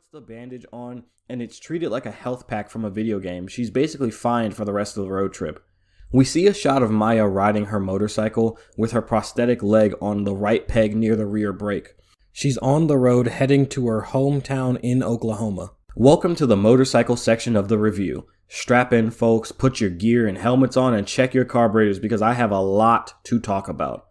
puts the bandage on, and it's treated like a health pack from a video game. She's basically fine for the rest of the road trip. We see a shot of Maya riding her motorcycle with her prosthetic leg on the right peg near the rear brake. She's on the road heading to her hometown in Oklahoma. Welcome to the motorcycle section of the review. Strap in, folks, put your gear and helmets on, and check your carburetors because I have a lot to talk about.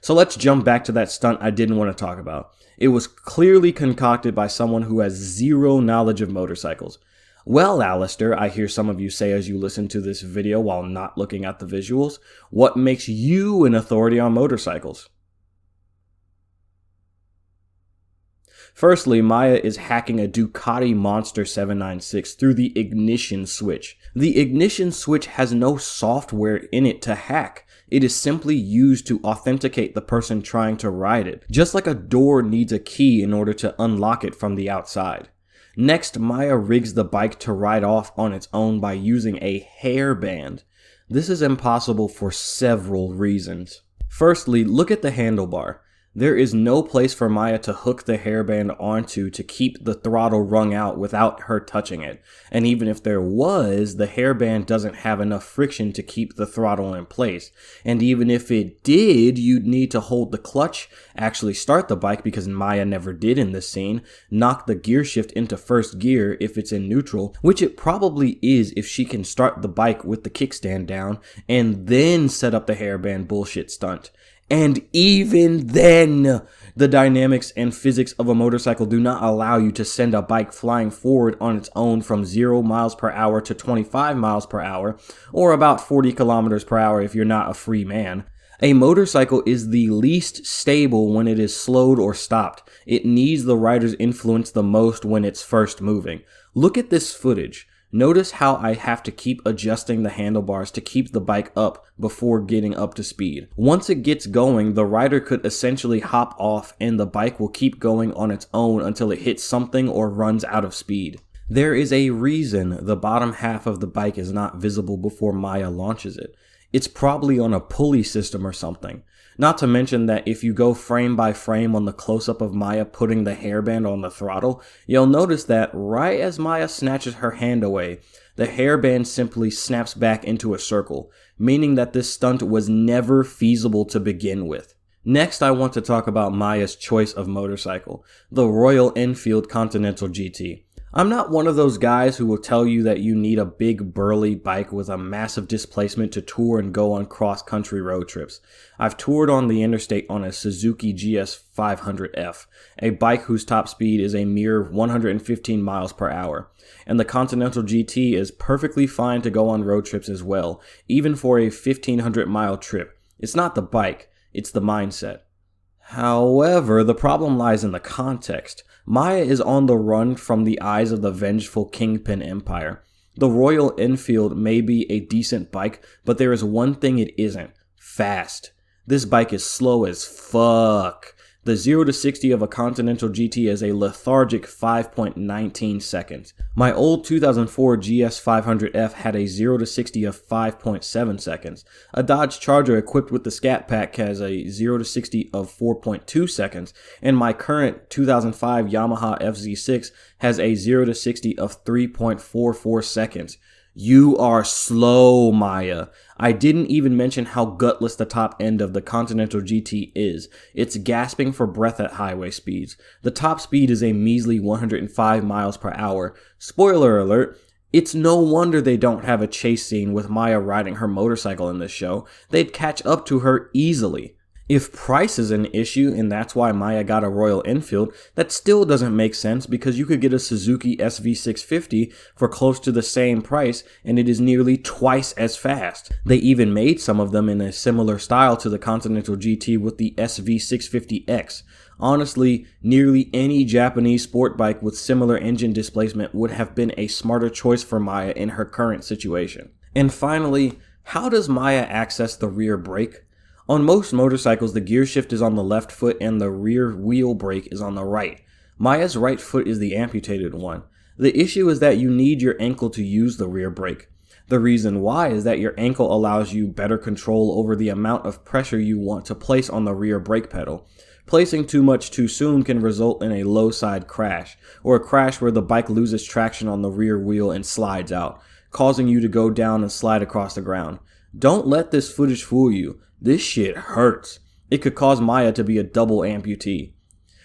So let's jump back to that stunt I didn't want to talk about. It was clearly concocted by someone who has zero knowledge of motorcycles. Well, Alastor, I hear some of you say as you listen to this video while not looking at the visuals, what makes you an authority on motorcycles? Firstly, Maya is hacking a Ducati Monster 796 through the ignition switch. The ignition switch has no software in it to hack. It is simply used to authenticate the person trying to ride it, just like a door needs a key in order to unlock it from the outside. Next, Maya rigs the bike to ride off on its own by using a hairband. This is impossible for several reasons. Firstly, look at the handlebar. There is no place for Maya to hook the hairband onto to keep the throttle wrung out without her touching it. And even if there was, the hairband doesn't have enough friction to keep the throttle in place. And even if it did, you'd need to hold the clutch, actually start the bike because Maya never did in this scene, knock the gear shift into first gear if it's in neutral, which it probably is if she can start the bike with the kickstand down, and then set up the hairband bullshit stunt. And even then, the dynamics and physics of a motorcycle do not allow you to send a bike flying forward on its own from 0 miles per hour to 25 miles per hour, or about 40 kilometers per hour if you're not a free man. A motorcycle is the least stable when it is slowed or stopped. It needs the rider's influence the most when it's first moving. Look at this footage. Notice how I have to keep adjusting the handlebars to keep the bike up before getting up to speed. Once it gets going, the rider could essentially hop off and the bike will keep going on its own until it hits something or runs out of speed. There is a reason the bottom half of the bike is not visible before Maya launches it. It's probably on a pulley system or something. Not to mention that if you go frame by frame on the close-up of Maya putting the hairband on the throttle, you'll notice that right as Maya snatches her hand away, the hairband simply snaps back into a circle, meaning that this stunt was never feasible to begin with. Next, I want to talk about Maya's choice of motorcycle, the Royal Enfield Continental GT. I'm not one of those guys who will tell you that you need a big burly bike with a massive displacement to tour and go on cross-country road trips. I've toured on the interstate on a Suzuki GS 500F, a bike whose top speed is a mere 115 miles per hour. And the Continental GT is perfectly fine to go on road trips as well, even for a 1,500 mile trip. It's not the bike, it's the mindset. However, the problem lies in the context. Maya is on the run from the eyes of the vengeful Kingpin Empire. The Royal Enfield may be a decent bike, but there is one thing it isn't: fast. This bike is slow as fuck. The 0 to 60 of a Continental GT is a lethargic 5.19 seconds. My old 2004 GS 500F had a 0 to 60 of 5.7 seconds. A Dodge Charger equipped with the Scat Pack has a 0 to 60 of 4.2 seconds, and my current 2005 Yamaha FZ6 has a 0 to 60 of 3.44 seconds. You are slow, Maya. I didn't even mention how gutless the top end of the Continental GT is. It's gasping for breath at highway speeds. The top speed is a measly 105 miles per hour. Spoiler alert, it's no wonder they don't have a chase scene with Maya riding her motorcycle in this show. They'd catch up to her easily. If price is an issue and that's why Maya got a Royal Enfield, that still doesn't make sense because you could get a Suzuki SV650 for close to the same price and it is nearly twice as fast. They even made some of them in a similar style to the Continental GT with the SV650X. Honestly, nearly any Japanese sport bike with similar engine displacement would have been a smarter choice for Maya in her current situation. And finally, how does Maya access the rear brake? On most motorcycles, the gear shift is on the left foot and the rear wheel brake is on the right. Maya's right foot is the amputated one. The issue is that you need your ankle to use the rear brake. The reason why is that your ankle allows you better control over the amount of pressure you want to place on the rear brake pedal. Placing too much too soon can result in a low side crash, or a crash where the bike loses traction on the rear wheel and slides out, causing you to go down and slide across the ground. Don't let this footage fool you. This shit hurts. It could cause Maya to be a double amputee.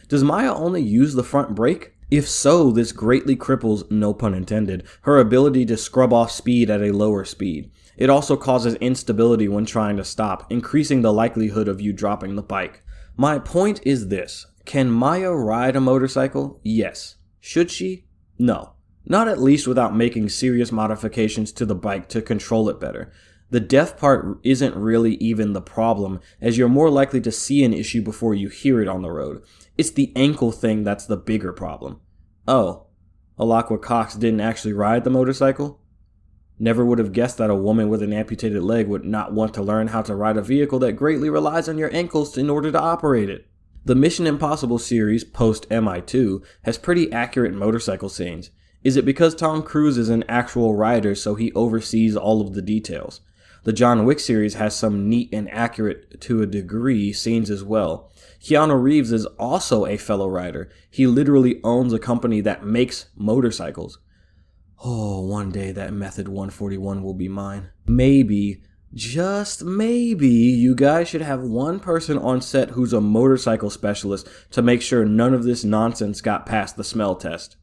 Does Maya only use the front brake? If so, this greatly cripples, no pun intended, her ability to scrub off speed at a lower speed. It also causes instability when trying to stop, increasing the likelihood of you dropping the bike. My point is this: can Maya ride a motorcycle? Yes. Should she? No. Not at least without making serious modifications to the bike to control it better. The death part isn't really even the problem, as you're more likely to see an issue before you hear it on the road. It's the ankle thing that's the bigger problem. Oh, Alaqua Cox didn't actually ride the motorcycle? Never would have guessed that a woman with an amputated leg would not want to learn how to ride a vehicle that greatly relies on your ankles in order to operate it. The Mission Impossible series, post MI2, has pretty accurate motorcycle scenes. Is it because Tom Cruise is an actual rider so he oversees all of the details? The John Wick series has some neat and accurate, to a degree, scenes as well. Keanu Reeves is also a fellow rider. He literally owns a company that makes motorcycles. Oh, one day that Method 141 will be mine. Maybe, just maybe, you guys should have one person on set who's a motorcycle specialist to make sure none of this nonsense got past the smell test.